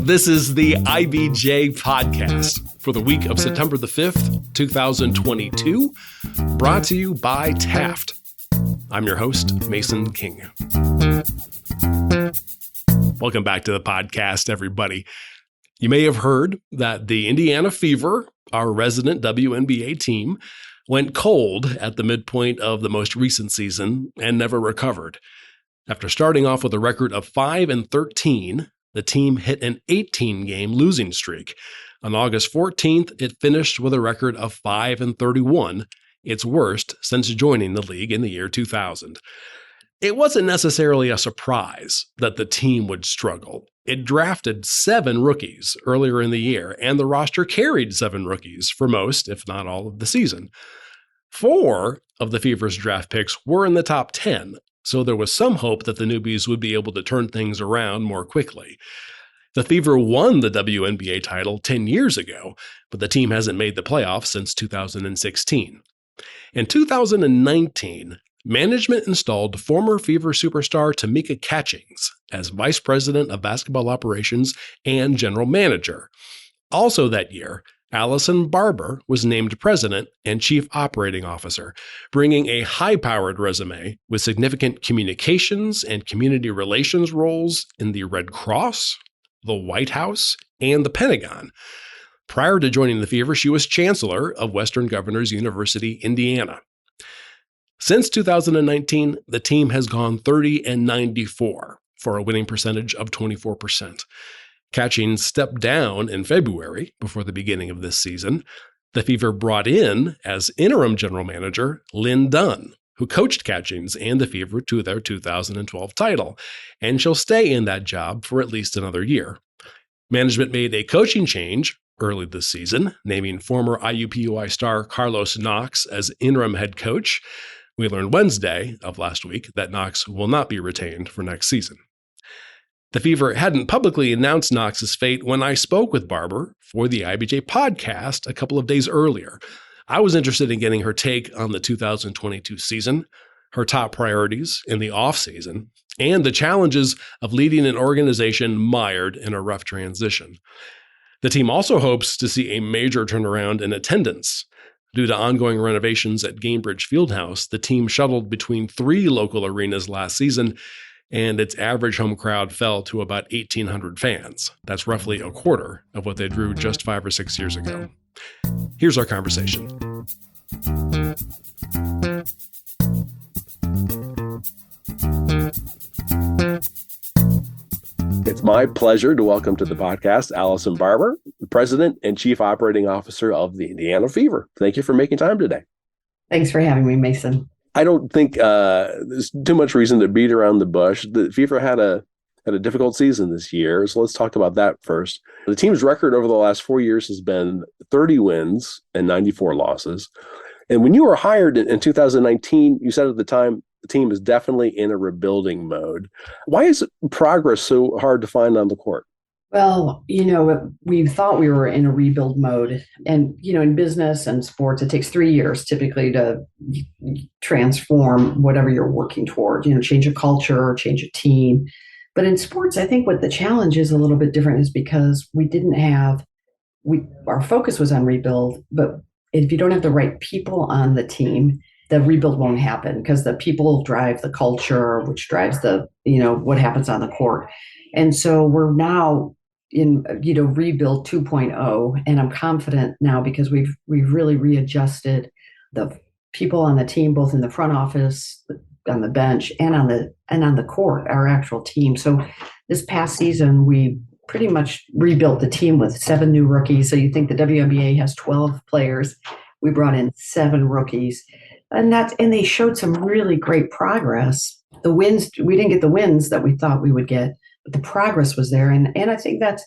This is the IBJ podcast for the week of September the 5th, 2022, brought to you by Taft. I'm your host, Mason King. Welcome back to the podcast, everybody. You may have heard that the Indiana Fever, our resident WNBA team, went cold at the midpoint of the most recent season and never recovered. After starting off with a record of 5-13, the team hit an 18-game losing streak. On August 14th, it finished with a record of 5-31, its worst since joining the league in the year 2000. It wasn't necessarily a surprise that the team would struggle. It drafted 7 rookies earlier in the year, and the roster carried 7 rookies for most, if not all, of the season. 4 of the Fever's draft picks were in the top 10, so there was some hope that the newbies would be able to turn things around more quickly. The Fever won the WNBA title 10 years ago, but the team hasn't made the playoffs since 2016. In 2019, management installed former Fever superstar Tamika Catchings as vice president of basketball operations and general manager. Also that year, Allison Barber was named president and chief operating officer, bringing a high-powered resume with significant communications and community relations roles in the Red Cross, the White House, and the Pentagon. Prior to joining the Fever, she was chancellor of Western Governors University, Indiana. Since 2019, the team has gone 30-94 for a winning percentage of 24%. Catchings stepped down in February before the beginning of this season. The Fever brought in, as interim general manager, Lynn Dunn, who coached Catchings and the Fever to their 2012 title, and she'll stay in that job for at least another year. Management made a coaching change early this season, naming former IUPUI star Carlos Knox as interim head coach. We learned Wednesday of last week that Knox will not be retained for next season. The Fever hadn't publicly announced Knox's fate when I spoke with Barber for the IBJ podcast a couple of days earlier. I was interested in getting her take on the 2022 season, her top priorities in the offseason, and the challenges of leading an organization mired in a rough transition. The team also hopes to see a major turnaround in attendance. Due to ongoing renovations at Gainbridge Fieldhouse, the team shuttled between 3 local arenas last season, and its average home crowd fell to about 1,800 fans. That's roughly a quarter of what they drew just 5 or 6 years ago. Here's our conversation. It's my pleasure to welcome to the podcast Allison Barber, the President and Chief Operating Officer of the Indiana Fever. Thank you for making time today. Thanks for having me, Mason. I don't think there's too much reason to beat around the bush. The Fever had a difficult season this year, so let's talk about that first. The team's record over the last 4 years has been 30 wins and 94 losses. And when you were hired in 2019, you said at the time the team is definitely in a rebuilding mode. Why is progress so hard to find on the court? Well, we thought we were in a rebuild mode. And, in business and sports, it takes 3 years typically to transform whatever you're working toward, change a culture, change a team. But in sports, I think what the challenge is a little bit different is because our focus was on rebuild, but if you don't have the right people on the team, the rebuild won't happen because the people drive the culture, which drives what happens on the court. And so we're now in, rebuild 2.0. And I'm confident now because we've really readjusted the people on the team, both in the front office, on the bench, and on the court, our actual team. So this past season, we pretty much rebuilt the team with 7 new rookies. So you think the WNBA has 12 players. We brought in 7 rookies. And they showed some really great progress. The wins, we didn't get the wins that we thought we would get, but the progress was there. And I think that's,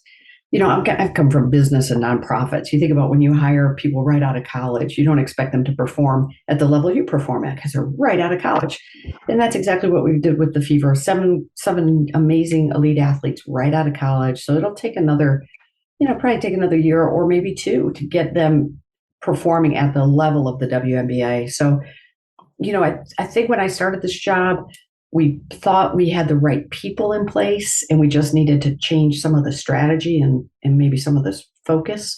I've come from business and nonprofits. You think about when you hire people right out of college, you don't expect them to perform at the level you perform at because they're right out of college. And that's exactly what we did with the Fever. 7 amazing elite athletes right out of college. So it'll take probably take another year or maybe 2 to get them performing at the level of the WNBA. So, I think when I started this job, We thought we had the right people in place and we just needed to change some of the strategy and maybe some of this focus.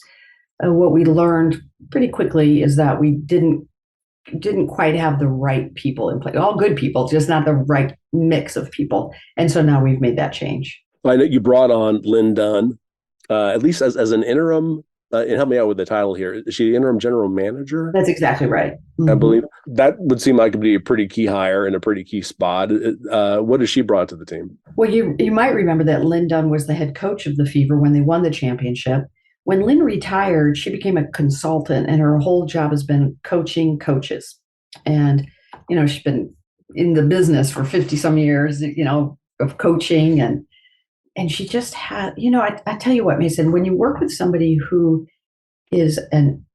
What we learned pretty quickly is that we didn't quite have the right people in place. All good people, just not the right mix of people. And so now we've made that change. I know you brought on Lynn Dunn, at least as an interim, and help me out with the title here. Is she the interim general manager? That's exactly right. Mm-hmm. I believe that would seem like it'd be a pretty key hire and a pretty key spot. What has she brought to the team? Well, you might remember that Lynn Dunn was the head coach of the Fever when they won the championship. When Lynn retired, she became a consultant, and her whole job has been coaching coaches. And, she's been in the business for 50 some years, of coaching. And she just had, I tell you what, Mason, when you work with somebody who is an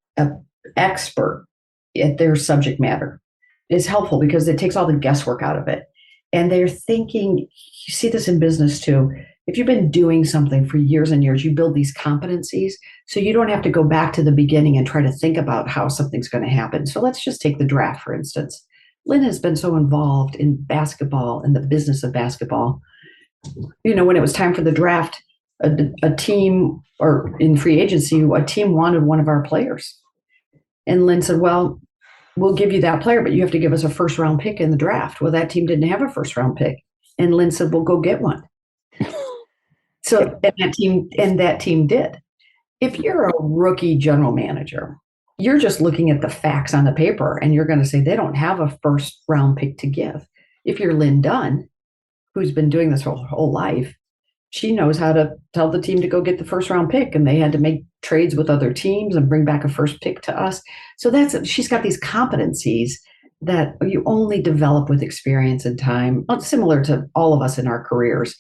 expert at their subject matter, it's helpful because it takes all the guesswork out of it. And they're thinking, you see this in business too. If you've been doing something for years and years, you build these competencies so you don't have to go back to the beginning and try to think about how something's going to happen. So let's just take the draft, for instance. Lynn has been so involved in basketball and the business of basketball. When it was time for the draft, a team, or in free agency, a team wanted one of our players. And Lynn said, well, we'll give you that player, but you have to give us a first round pick in the draft. Well, that team didn't have a first round pick. And Lynn said, well, go get one. So that team did. If you're a rookie general manager, you're just looking at the facts on the paper and you're going to say they don't have a first round pick to give. If you're Lynn Dunn, who's been doing this her whole life, she knows how to tell the team to go get the first round pick, and they had to make trades with other teams and bring back a first pick to us. So she's got these competencies that you only develop with experience and time, similar to all of us in our careers.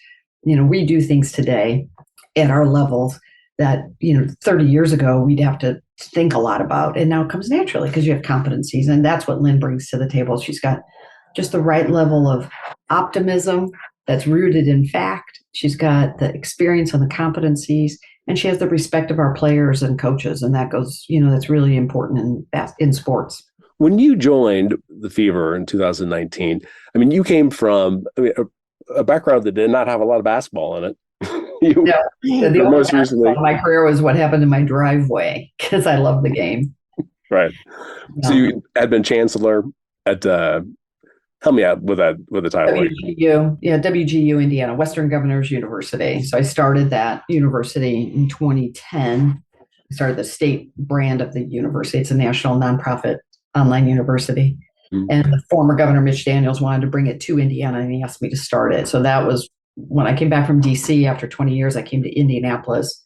We do things today at our levels that, 30 years ago, we'd have to think a lot about. And now it comes naturally because you have competencies. And that's what Lynn brings to the table. She's got just the right level of optimism that's rooted in fact. She's got the experience and the competencies, and she has the respect of our players and coaches. And that goes, that's really important in sports. When you joined the Fever in 2019, you came from a background that did not have a lot of basketball in it. The most recently, my career was what happened in my driveway because I love the game. Right. So you had been chancellor at help me out with the title. WGU, Indiana, Western Governors University. So I started that university in 2010. I started the state brand of the university. It's a national nonprofit online university. Mm-hmm. And the former governor, Mitch Daniels, wanted to bring it to Indiana, and he asked me to start it. So that was when I came back from DC after 20 years. I came to Indianapolis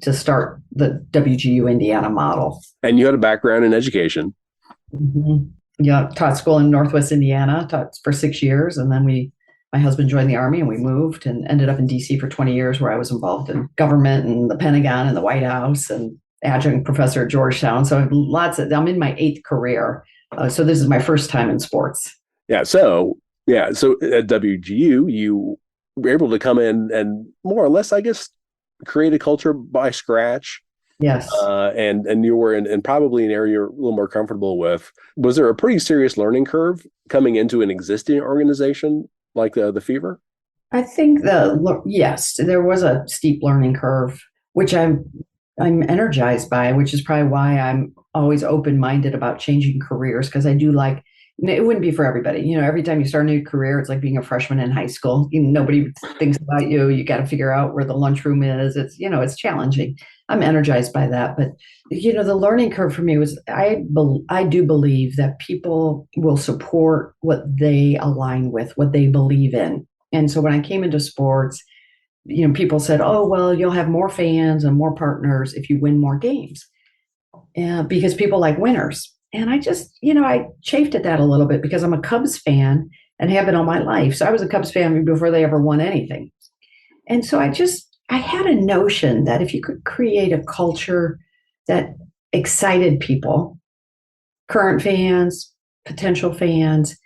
to start the WGU Indiana model. And you had a background in education. Mm-hmm. Yeah, taught school in Northwest Indiana, taught for 6 years. And then my husband joined the Army and we moved and ended up in DC for 20 years, where I was involved in government and the Pentagon and the White House and adjunct professor at Georgetown. So I'm in my 8th career. So this is my first time in sports. So at WGU, you were able to come in and more or less, I guess, create a culture by scratch. Yes. And you were in probably an area you're a little more comfortable with. Was there a pretty serious learning curve coming into an existing organization like the Fever? I think yes, there was a steep learning curve, which I'm energized by, which is probably why I'm always open-minded about changing careers, because I do like, it wouldn't be for everybody. Every time you start a new career, it's like being a freshman in high school. Nobody thinks about you. You got to figure out where the lunchroom is. It's challenging. I'm energized by that. But, the learning curve for me was, I do believe that people will support what they align with, what they believe in. And so when I came into sports, people said, oh, well, you'll have more fans and more partners if you win more games. Because people like winners. And I just, I chafed at that a little bit because I'm a Cubs fan and have been all my life. So I was a Cubs fan before they ever won anything. And so I had a notion that if you could create a culture that excited people, current fans, potential fans,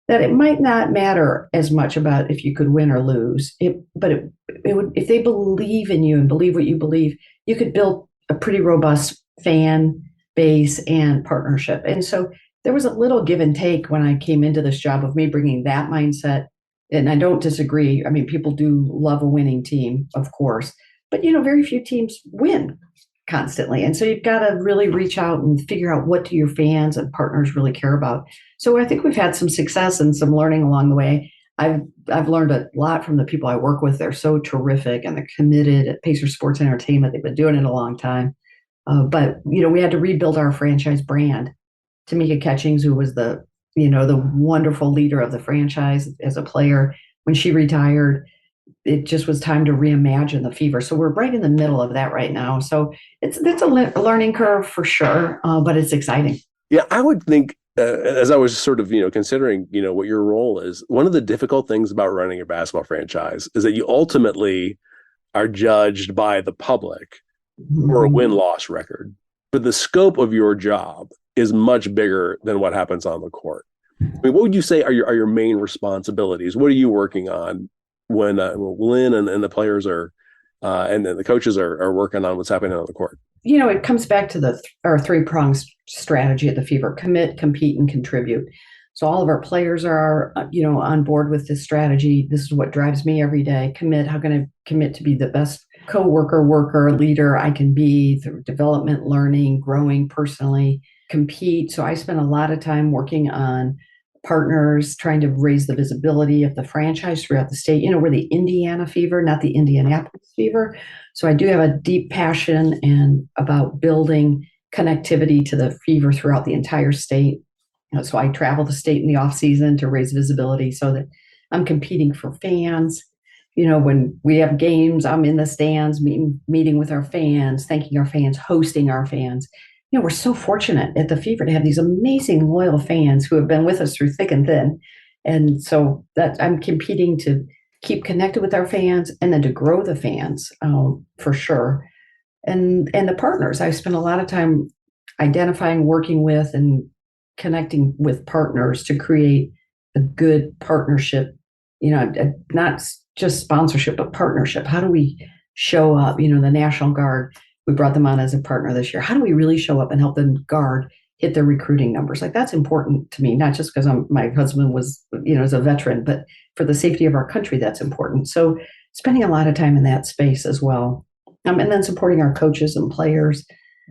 that it might not matter as much about if you could win or lose. But it would, if they believe in you and believe what you believe, you could build a pretty robust fan base and partnership. And so there was a little give and take when I came into this job of me bringing that mindset And I don't disagree. I mean, people do love a winning team, of course, but very few teams win constantly. And so you've got to really reach out and figure out what do your fans and partners really care about. So I think we've had some success and some learning along the way. I've learned a lot from the people I work with. They're so terrific and they're committed at Pacer Sports Entertainment. They've been doing it a long time. But we had to rebuild our franchise brand. Tamika Catchings, who was the wonderful leader of the franchise as a player, when she retired, it just was time to reimagine the Fever. So we're right in the middle of that right now. So it's a learning curve for sure, but it's exciting. Yeah, I would think as I was sort of, considering, what your role is, one of the difficult things about running a basketball franchise is that you ultimately are judged by the public for a win-loss record. But the scope of your job is much bigger than what happens on the court. I mean, what would you say are your main responsibilities? What are you working on when Lynn and the players are and then the coaches are working on what's happening on the court? It comes back to our three-pronged strategy at the Fever: commit, compete, and contribute. So all of our players are, on board with this strategy. This is what drives me every day. Commit. How can I commit to be the best coworker, worker, leader I can be through development, learning, growing personally? Compete. So I spend a lot of time working on partners, trying to raise the visibility of the franchise throughout the state. We're the Indiana Fever, not the Indianapolis Fever. So I do have a deep passion about building connectivity to the Fever throughout the entire state. So I travel the state in the off season to raise visibility so that I'm competing for fans. When we have games, I'm in the stands meeting with our fans, thanking our fans, hosting our fans. We're so fortunate at the Fever to have these amazing loyal fans who have been with us through thick and thin. And so that I'm competing to keep connected with our fans and then to grow the fans for sure. And the partners, I spend a lot of time identifying, working with, and connecting with partners to create a good partnership, not just sponsorship, but partnership. How do we show up? The National Guard, we brought them on as a partner this year. How do we really show up and help them guard hit their recruiting numbers? Like, that's important to me, not just because my husband was, as a veteran, but for the safety of our country, that's important. So spending a lot of time in that space as well. And then supporting our coaches and players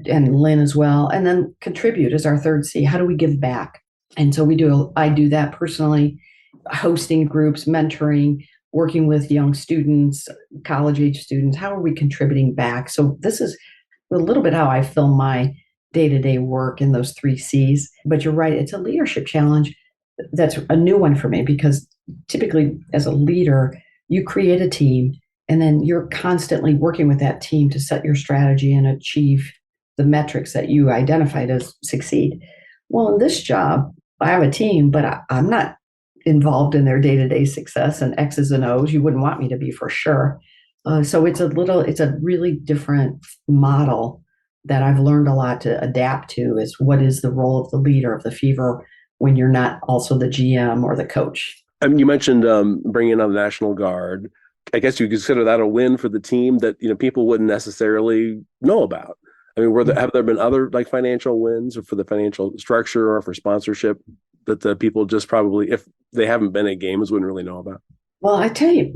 and Lynn as well. And then contribute is our third C. How do we give back? And so I do that personally, hosting groups, mentoring, working with young students, college age students. How are we contributing back? So this is a little bit how I film my day-to-day work in those three C's. But you're right, it's a leadership challenge. That's a new one for me because typically as a leader, you create a team and then you're constantly working with that team to set your strategy and achieve the metrics that you identified as succeed. Well, in this job, I have a team, but I'm not involved in their day-to-day success and X's and O's. You wouldn't want me to be, for sure. So it's a really different model that I've learned a lot to adapt to, is what is the role of the leader of the Fever when you're not also the GM or the coach. I mean, you mentioned bringing on the National Guard. I guess you consider that a win for the team that, people wouldn't necessarily know about. I mean, have there been other financial wins or for the financial structure or for sponsorship that the people just probably, if they haven't been at games, wouldn't really know about? Well, I tell you,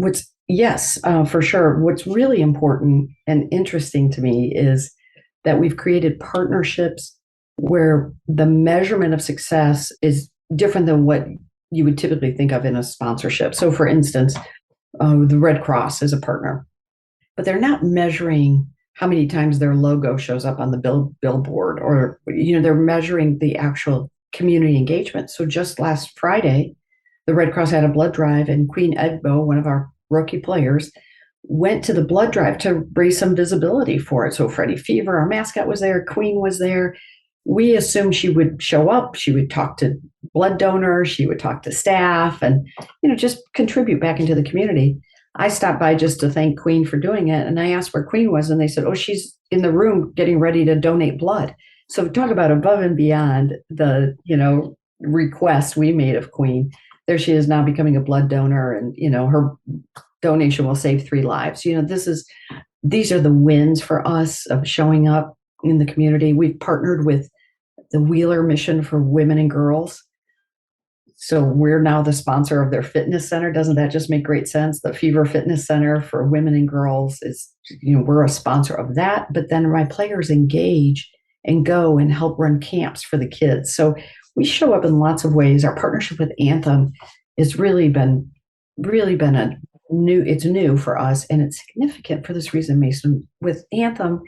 yes, for sure. What's really important and interesting to me is that we've created partnerships where the measurement of success is different than what you would typically think of in a sponsorship. So, for instance, the Red Cross is a partner, but they're not measuring how many times their logo shows up on the billboard, or they're measuring the actual community engagement. So just last Friday, the Red Cross had a blood drive, and Queen Egbo, one of our rookie players, went to the blood drive to raise some visibility for it. So Freddie Fever, our mascot, was there. Queen was there. We assumed she would show up. She would talk to blood donors. She would talk to staff and, just contribute back into the community. I stopped by just to thank Queen for doing it. And I asked where Queen was, and they said, oh, she's in the room getting ready to donate blood. So talk about above and beyond the, request we made of Queen. There she is now becoming a blood donor, and, her donation will save 3 lives. These are the wins for us of showing up in the community. We've partnered with the Wheeler Mission for Women and Girls. So we're now the sponsor of their fitness center. Doesn't that just make great sense? The Fever Fitness Center for women and girls is, we're a sponsor of that. But then my players engage and go and help run camps for the kids. So we show up in lots of ways. Our partnership with Anthem has really been it's new for us, and it's significant for this reason, Mason. With Anthem,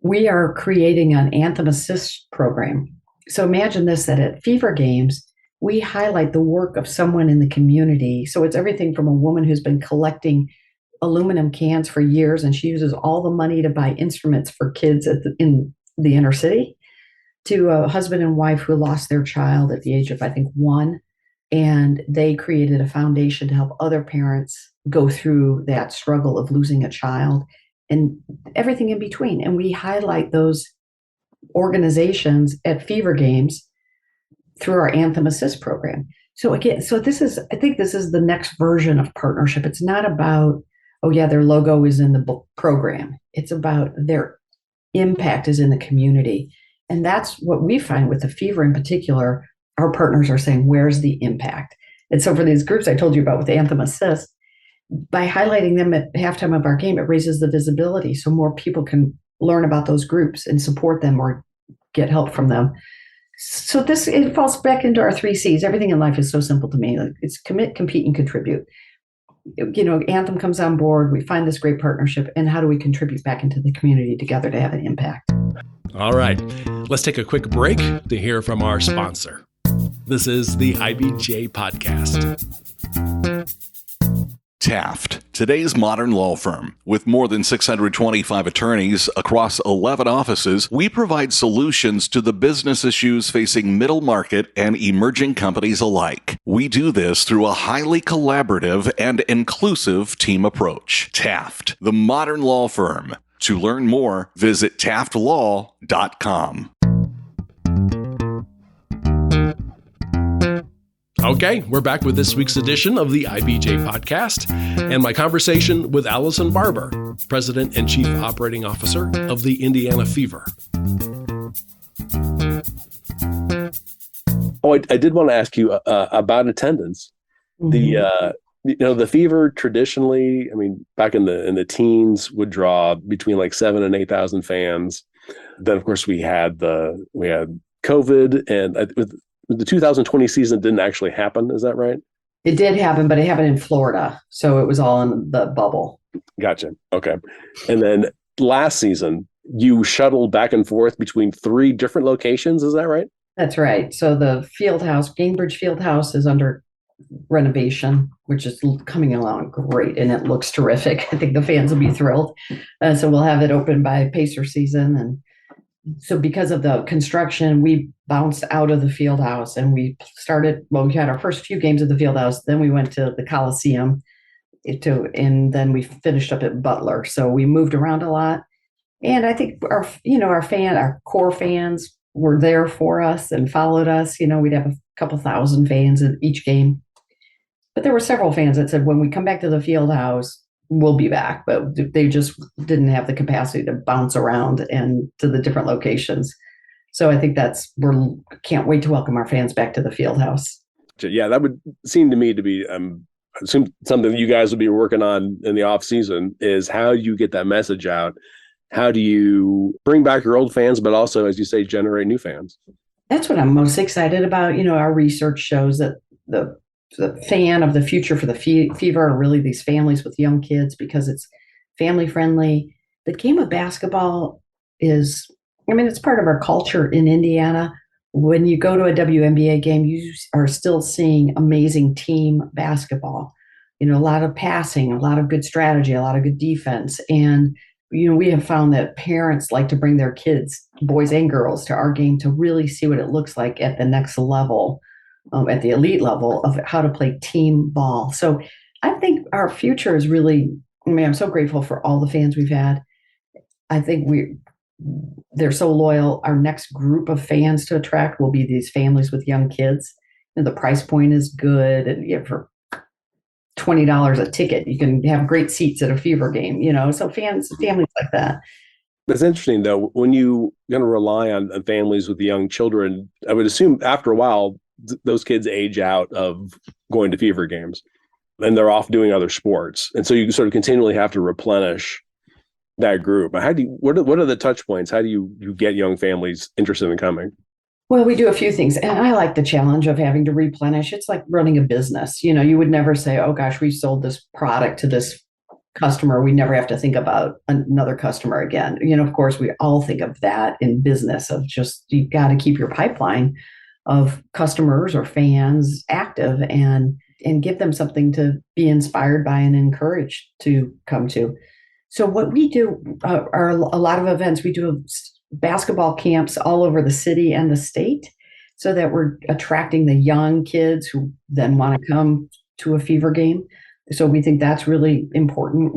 we are creating an Anthem Assist program. So imagine this, that at Fever games, we highlight the work of someone in the community. So it's everything from a woman who's been collecting aluminum cans for years, and she uses all the money to buy instruments for kids in the inner city, to a husband and wife who lost their child at the age of, I think, 1. And they created a foundation to help other parents go through that struggle of losing a child and everything in between. And we highlight those organizations at Fever games through our Anthem Assist program. So again, I think this is the next version of partnership. It's not about, oh yeah, their logo is in the program. It's about their impact is in the community. And that's what we find with the Fever in particular. Our partners are saying, where's the impact? And so for these groups I told you about with Anthem Assist, by highlighting them at halftime of our game, it raises the visibility so more people can learn about those groups and support them or get help from them. So it falls back into our 3 C's. Everything in life is so simple to me. Like, it's commit, compete, and contribute. Anthem comes on board, we find this great partnership, and how do we contribute back into the community together to have an impact? All right, let's take a quick break to hear from our sponsor. This is the IBJ Podcast. Taft, today's modern law firm. With more than 625 attorneys across 11 offices, we provide solutions to the business issues facing middle market and emerging companies alike. We do this through a highly collaborative and inclusive team approach. Taft, the modern law firm. To learn more, visit taftlaw.com. Okay, we're back with this week's edition of the IBJ Podcast and my conversation with Allison Barber, President and Chief Operating Officer of the Indiana Fever. Oh, I did want to ask you about attendance. Mm-hmm. The Fever traditionally, back in the teens, would draw between like 7,000 and 8,000 fans. Then, of course, we had COVID, and the 2020 season didn't actually happen. Is that right? It did happen, but it happened in Florida. So it was all in the bubble. Gotcha. Okay. And then last season, you shuttled back and forth between 3 different locations. Is that right? That's right. So the Fieldhouse, Gainbridge Fieldhouse, is under renovation, which is coming along great. And it looks terrific. I think the fans will be thrilled. So we'll have it open by Pacer season. And so because of the construction, we bounced out of the Fieldhouse and we had our first few games at the Fieldhouse. Then we went to the Coliseum and then we finished up at Butler. So we moved around a lot. And I think our core fans were there for us and followed us. We'd have a couple thousand fans at each game. But there were several fans that said, when we come back to the Fieldhouse, we'll be back, but they just didn't have the capacity to bounce around and to the different locations. So I think can't wait to welcome our fans back to the Fieldhouse. Yeah, that would seem to me to be something that you guys would be working on in the off season, is how you get that message out. How do you bring back your old fans, but also, as you say, generate new fans? That's what I'm most excited about. Our research shows that the fan of the future for the Fever are really these families with young kids, because it's family friendly. The game of basketball is, it's part of our culture in Indiana. When you go to a WNBA game, you are still seeing amazing team basketball. A lot of passing, a lot of good strategy, a lot of good defense. And, we have found that parents like to bring their kids, boys and girls, to our game to really see what it looks like at the next level. At the elite level of how to play team ball. So I think our future is really, I'm so grateful for all the fans we've had. I think they're so loyal. Our next group of fans to attract will be these families with young kids. The price point is good. And for $20 a ticket, you can have great seats at a Fever game, so families like that. That's interesting, though. When you're going to rely on families with young children, I would assume after a while, those kids age out of going to fever games and they're off doing other sports. And so you sort of continually have to replenish that group. What are the touch points? How do you get young families interested in coming? Well, we do a few things, and I like the challenge of having to replenish. It's like running a business. You would never say, oh gosh, we sold this product to this customer. We never have to think about another customer again. Of course, we all think of that in business of just, you've got to keep your pipeline of customers or fans active and give them something to be inspired by and encouraged to come to. So what we do are a lot of events. We do basketball camps all over the city and the state so that we're attracting the young kids who then want to come to a Fever game. So we think that's really important.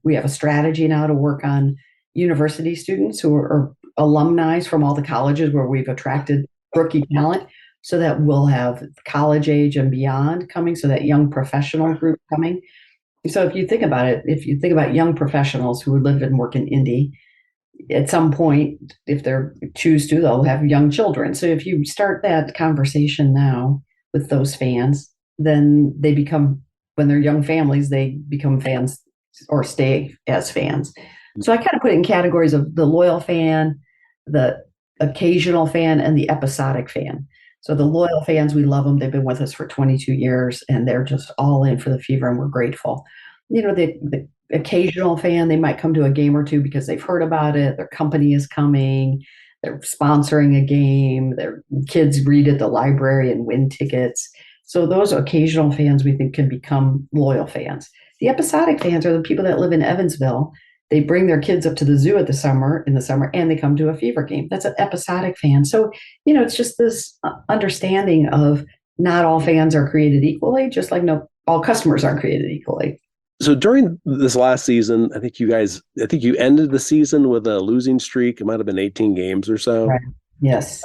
We have a strategy now to work on university students who are alumni from all the colleges where we've attracted rookie talent, so that we'll have college age and beyond coming, so that young professional group coming. So if you think about it, if you think about young professionals who live and work in Indy, at some point, if they choose to, they'll have young children. So if you start that conversation now with those fans, then when they're young families, they become fans or stay as fans. So I kind of put it in categories of the loyal fan, the occasional fan, and the episodic fan. So the loyal fans, we love them. They've been with us for 22 years and they're just all in for the Fever and we're grateful. The occasional fan, they might come to a game or two because they've heard about it. Their company is coming. They're sponsoring a game. Their kids read at the library and win tickets. So those occasional fans we think can become loyal fans. The episodic fans are the people that live in Evansville. They bring their kids up to the zoo in the summer, and they come to a Fever game. That's an episodic fan. So, it's just this understanding of not all fans are created equally, just like all customers aren't created equally. So during this last season, I think you ended the season with a losing streak. It might have been 18 games or so. Right. Yes.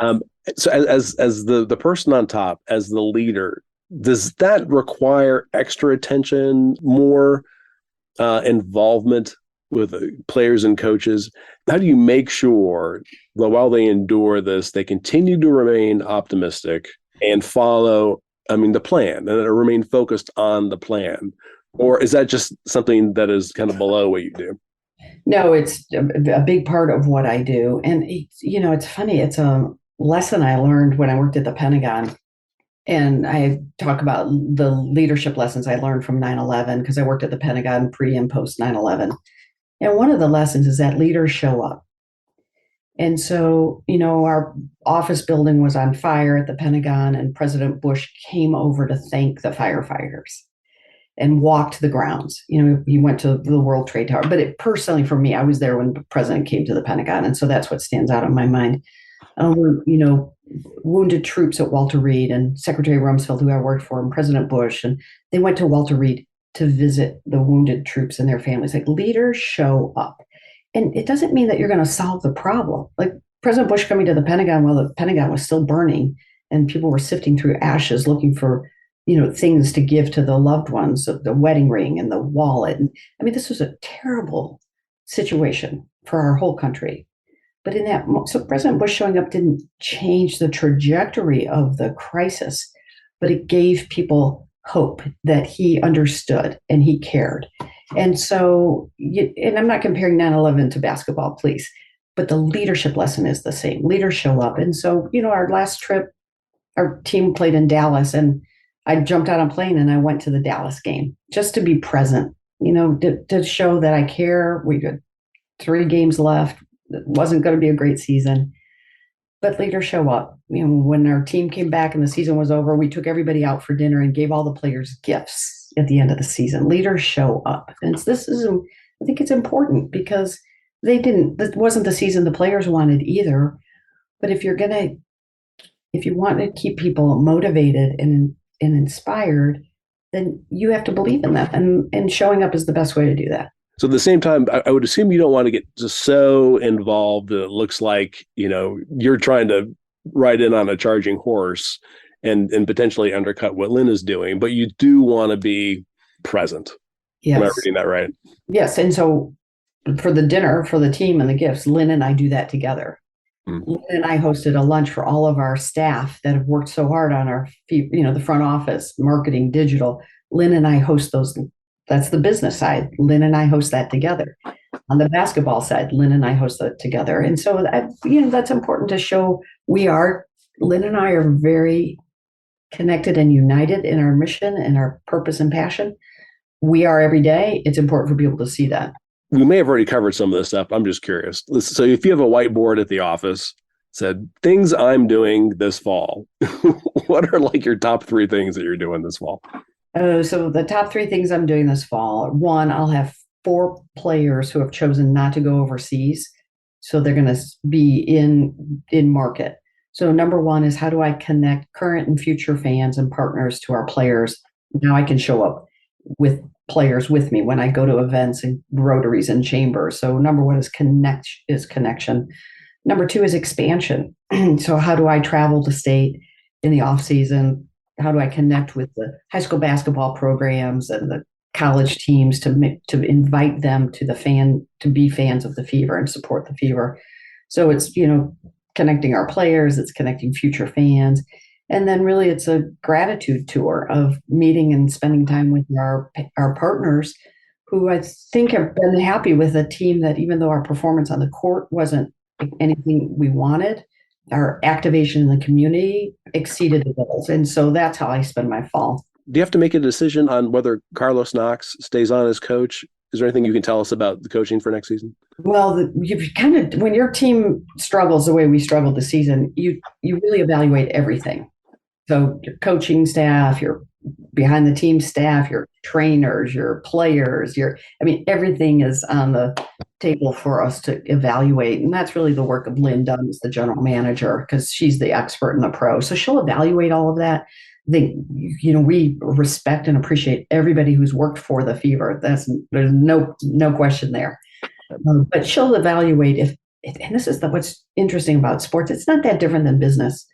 So as the person on top, as the leader, does that require extra attention, more involvement with players and coaches? How do you make sure that while they endure this, they continue to remain optimistic and follow, the plan, and remain focused on the plan? Or is that just something that is kind of below what you do? No, it's a big part of what I do. And, it's funny. It's a lesson I learned when I worked at the Pentagon. And I talk about the leadership lessons I learned from 9/11 because I worked at the Pentagon pre and post 9/11. And one of the lessons is that leaders show up. And so, our office building was on fire at the Pentagon, and President Bush came over to thank the firefighters and walked the grounds. He went to the World Trade Tower. But personally, for me, I was there when the president came to the Pentagon. And so that's what stands out in my mind. Wounded troops at Walter Reed and Secretary Rumsfeld, who I worked for, and President Bush, and they went to Walter Reed to visit the wounded troops and their families. Like, leaders show up. And it doesn't mean that you're going to solve the problem. Like President Bush coming to the Pentagon while the Pentagon was still burning and people were sifting through ashes looking for, things to give to the loved ones, the wedding ring and the wallet. And this was a terrible situation for our whole country. But so President Bush showing up didn't change the trajectory of the crisis, but it gave people hope that he understood and he cared. And so, and I'm not comparing 9/11 to basketball, please, but the leadership lesson is the same. Leaders show up. And so, our last trip, our team played in Dallas, and I jumped out on a plane and I went to the Dallas game just to be present, to show that I care. We got 3 games left. It wasn't going to be a great season, but leaders show up. When our team came back and the season was over, we took everybody out for dinner and gave all the players gifts at the end of the season. Leaders show up. And I think it's important because that wasn't the season the players wanted either. But if you want to keep people motivated and inspired, then you have to believe in that. And showing up is the best way to do that. So at the same time, I would assume you don't want to get just so involved that it looks like, you're trying to ride in on a charging horse and potentially undercut what Lynn is doing, but you do want to be present. Yes. Am I reading that right? Yes. And so for the dinner, for the team and the gifts, Lynn and I do that together. Lynn and I hosted a lunch for all of our staff that have worked so hard on our, the front office, marketing, digital. Lynn and I host those. That's the business side. Lynn and I host that together. On the basketball side, Lynn and I host that together. And so, that's important to show Lynn and I are very connected and united in our mission and our purpose and passion. We are every day. It's important for people to see that. We may have already covered some of this stuff. I'm just curious. So if you have a whiteboard at the office, said things I'm doing this fall, what are like your top 3 things that you're doing this fall? So the top 3 things I'm doing this fall, 1, I'll have 4 players who have chosen not to go overseas. So they're going to be in market. So number 1 is, how do I connect current and future fans and partners to our players? Now I can show up with players with me when I go to events and rotaries and chambers. So number 1 is connection. Number 2 is expansion. So how do I travel to state in the off season? How do I connect with the high school basketball programs and the college teams to invite them to be fans of the Fever and support the Fever? So it's, connecting our players, it's connecting future fans. And then really it's a gratitude tour of meeting and spending time with our partners, who I think have been happy with a team that, even though our performance on the court wasn't anything we wanted, our activation in the community exceeded the goals. And so that's how I spend my fall. Do you have to make a decision on whether Carlos Knox stays on as coach? Is there anything you can tell us about the coaching for next season? Well, when your team struggles the way we struggled this season, you really evaluate everything. So your coaching staff, your behind the team staff, your trainers, your players, everything is on the table for us to evaluate. And that's really the work of Lynn Dunn as the general manager, because she's the expert and the pro. So she'll evaluate all of that. We respect and appreciate everybody who's worked for the Fever. There's no question there. But she'll evaluate and this is what's interesting about sports. It's not that different than business.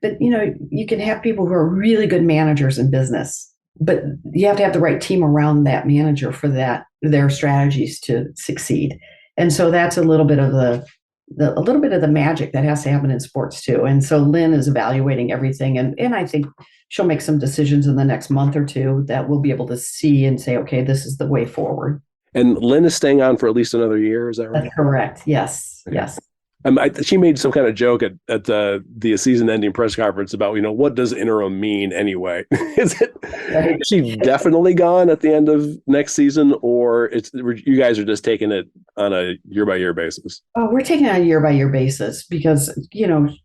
But, you can have people who are really good managers in business, but you have to have the right team around that manager for their strategies to succeed. And so that's a little bit of the magic that has to happen in sports too. And so Lynn is evaluating everything. And I think she'll make some decisions in the next month or 2 that we'll be able to see and say, okay, this is the way forward. And Lynn is staying on for at least another year. Is that right? That's correct. Yes. Okay. Yes. She made some kind of joke at the season-ending press conference about, what does interim mean anyway? Is she definitely gone at the end of next season, or you guys are just taking it on a year-by-year basis? Oh, we're taking it on a year-by-year basis because,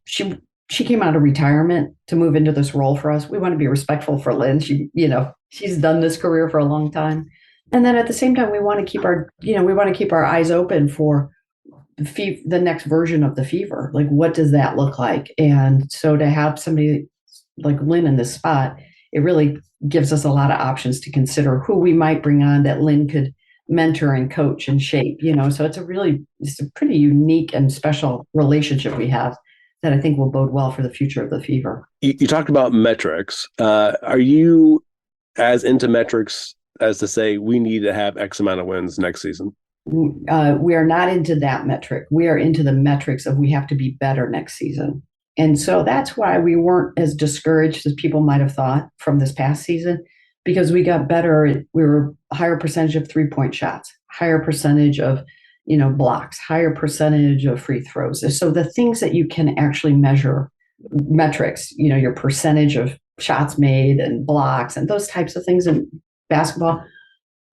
she came out of retirement to move into this role for us. We want to be respectful for Lynn. She's done this career for a long time. And then at the same time, we want to keep our eyes open for the next version of the Fever. Like, what does that look like? And so to have somebody like Lynn in this spot, it really gives us a lot of options to consider who we might bring on that Lynn could mentor and coach and shape. So it's a pretty unique and special relationship we have that I think will bode well for the future of the Fever. You talked about metrics. Are you as into metrics as to say we need to have X amount of wins next season? We are not into that metric. We are into the metrics of we have to be better next season. And so that's why we weren't as discouraged as people might have thought from this past season, because we got better. We were a higher percentage of 3-point shots, higher percentage of, blocks, higher percentage of free throws. So the things that you can actually measure, metrics, your percentage of shots made and blocks and those types of things in basketball.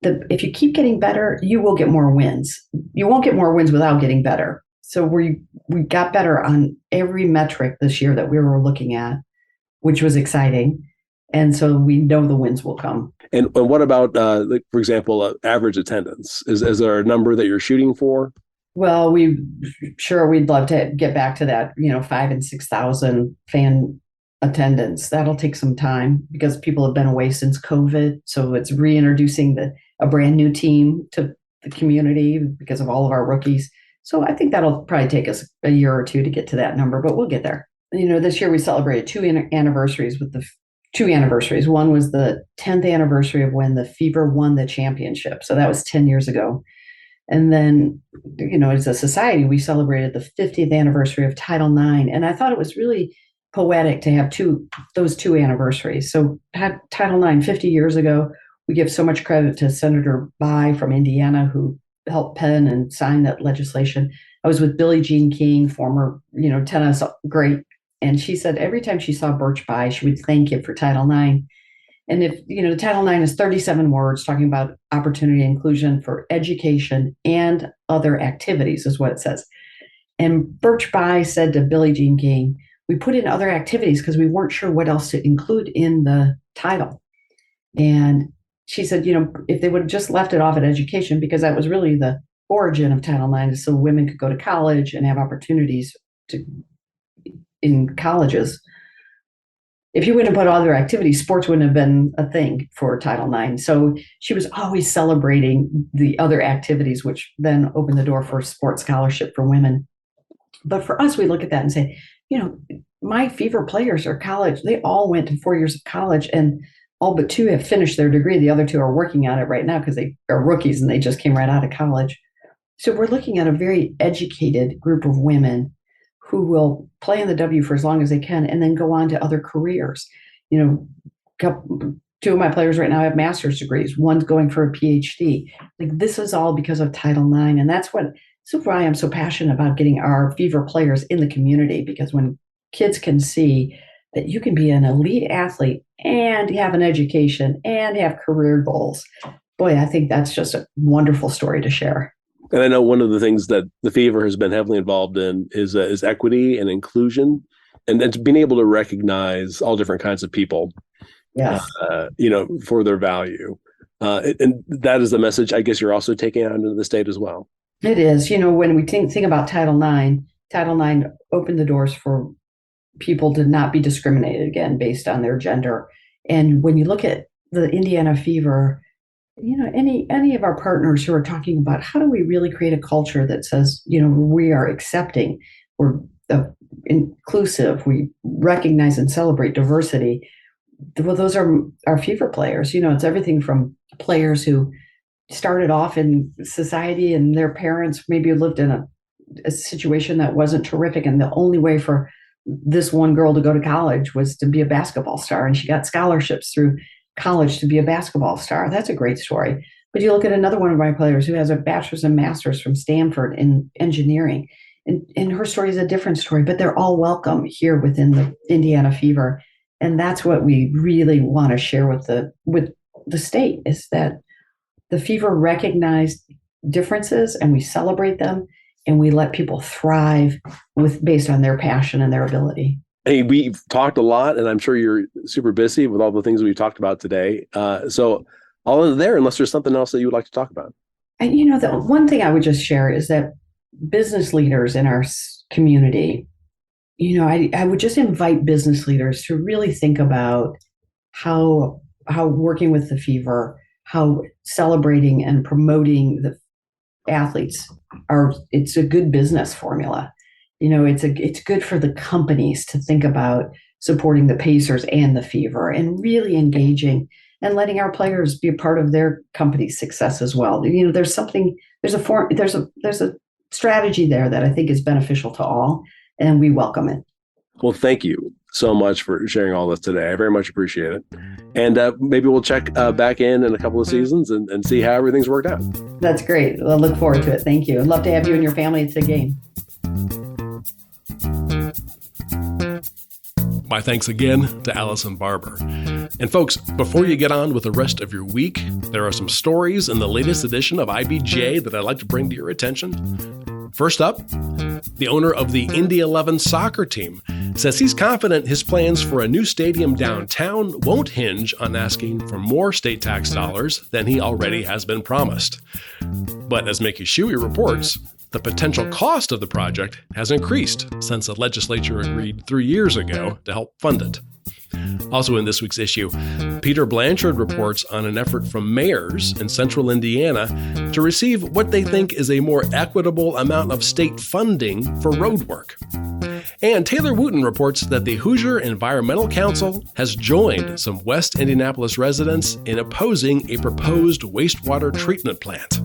If you keep getting better, you will get more wins. You won't get more wins without getting better. So we got better on every metric this year that we were looking at, which was exciting. And so we know the wins will come. And what about, for example, average attendance? Is there a number that you're shooting for? Well, we'd love to get back to that, 5,000 and 6,000 fan attendance. That'll take some time because people have been away since COVID. So it's reintroducing a brand new team to the community because of all of our rookies. So I think that'll probably take us a year or 2 to get to that number, but we'll get there. This year we celebrated 2 anniversaries with 2 anniversaries. One was the 10th anniversary of when the Fever won the championship. So that was 10 years ago. And then, as a society, we celebrated the 50th anniversary of Title IX. And I thought it was really poetic to have those two anniversaries. So had Title IX 50 years ago. We give so much credit to Senator Bai from Indiana, who helped pen and sign that legislation. I was with Billie Jean King, former, tennis great. And she said every time she saw Birch Bai, she would thank him for Title IX. And if, Title IX is 37 words talking about opportunity and inclusion for education and other activities is what it says. And Birch Bai said to Billie Jean King, we put in other activities because we weren't sure what else to include in the title. And she said, if they would have just left it off at education, because that was really the origin of Title IX, so women could go to college and have opportunities in colleges. If you wouldn't have put other activities, sports wouldn't have been a thing for Title IX. So she was always celebrating the other activities, which then opened the door for sports scholarship for women. But for us, we look at that and say, my Fever players are college. They all went to 4 years of college, and all but two have finished their degree. The other two are working on it right now because they are rookies and they just came right out of college. So we're looking at a very educated group of women who will play in the W for as long as they can and then go on to other careers. Two of my players right now have master's degrees. One's going for a PhD. This is all because of Title IX. And that's why I'm so passionate about getting our Fever players in the community, because when kids can see that you can be an elite athlete and have an education and have career goals, boy, I think that's just a wonderful story to share. And I know one of the things that the Fever has been heavily involved in is equity and inclusion, and being able to recognize all different kinds of people, yes, for their value. And that is the message I guess you're also taking out into the state as well. It is. When we think about Title IX opened the doors for people to not be discriminated again based on their gender. And when you look at the Indiana Fever, any of our partners who are talking about how do we really create a culture that says, we are accepting, we're inclusive, we recognize and celebrate diversity. Well, those are our Fever players. It's everything from players who started off in society and their parents maybe lived in a situation that wasn't terrific, and the only way for this one girl to go to college was to be a basketball star, and she got scholarships through college to be a basketball star. That's a great story. But you look at another one of my players who has a bachelor's and master's from Stanford in engineering, and her story is a different story, but they're all welcome here within the Indiana Fever. And that's what we really want to share with the state, is that the Fever recognize differences and we celebrate them, and we let people thrive based on their passion and their ability. Hey, we've talked a lot, and I'm sure you're super busy with all the things we've talked about today. So I'll end there unless there's something else that you would like to talk about. And the one thing I would just share is that business leaders in our community, I would just invite business leaders to really think about how working with the Fever, how celebrating and promoting the athletes it's a good business formula. It's good for the companies to think about supporting the Pacers and the Fever and really engaging and letting our players be a part of their company's success as well. There's a strategy there that I think is beneficial to all, and we welcome it. Well, thank you so much for sharing all this today. I very much appreciate it. And maybe we'll check back in a couple of seasons and see how everything's worked out. That's great. I'll look forward to it. Thank you. I'd love to have you and your family at the game. My thanks again to Allison Barber. And folks, before you get on with the rest of your week, there are some stories in the latest edition of IBJ that I'd like to bring to your attention. First up, the owner of the Indy 11 soccer team says he's confident his plans for a new stadium downtown won't hinge on asking for more state tax dollars than he already has been promised. But as Mickey Shuey reports, the potential cost of the project has increased since the legislature agreed 3 years ago to help fund it. Also in this week's issue, Peter Blanchard reports on an effort from mayors in central Indiana to receive what they think is a more equitable amount of state funding for road work. And Taylor Wooten reports that the Hoosier Environmental Council has joined some West Indianapolis residents in opposing a proposed wastewater treatment plant.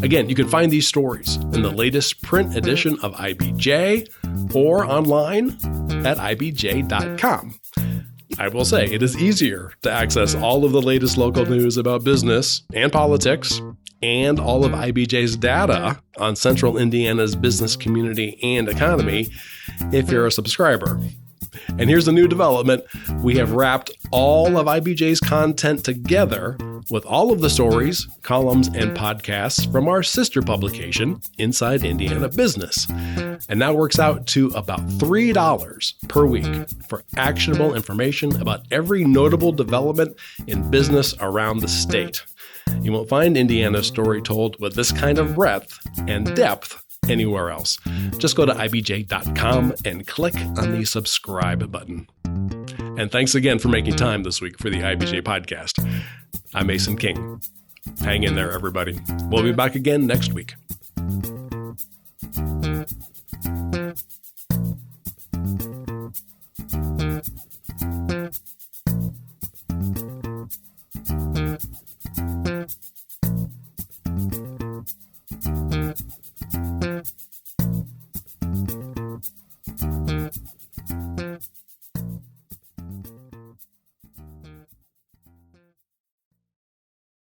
Again, you can find these stories in the latest print edition of IBJ or online at ibj.com. I will say it is easier to access all of the latest local news about business and politics and all of IBJ's data on Central Indiana's business community and economy if you're a subscriber. And here's a new development. We have wrapped all of IBJ's content together with all of the stories, columns, and podcasts from our sister publication, Inside Indiana Business. And that works out to about $3 per week for actionable information about every notable development in business around the state. You won't find Indiana's story told with this kind of breadth and depth anywhere else. Just go to ibj.com and click on the subscribe button. And thanks again for making time this week for the IBJ podcast. I'm Mason King. Hang in there, everybody. We'll be back again next week.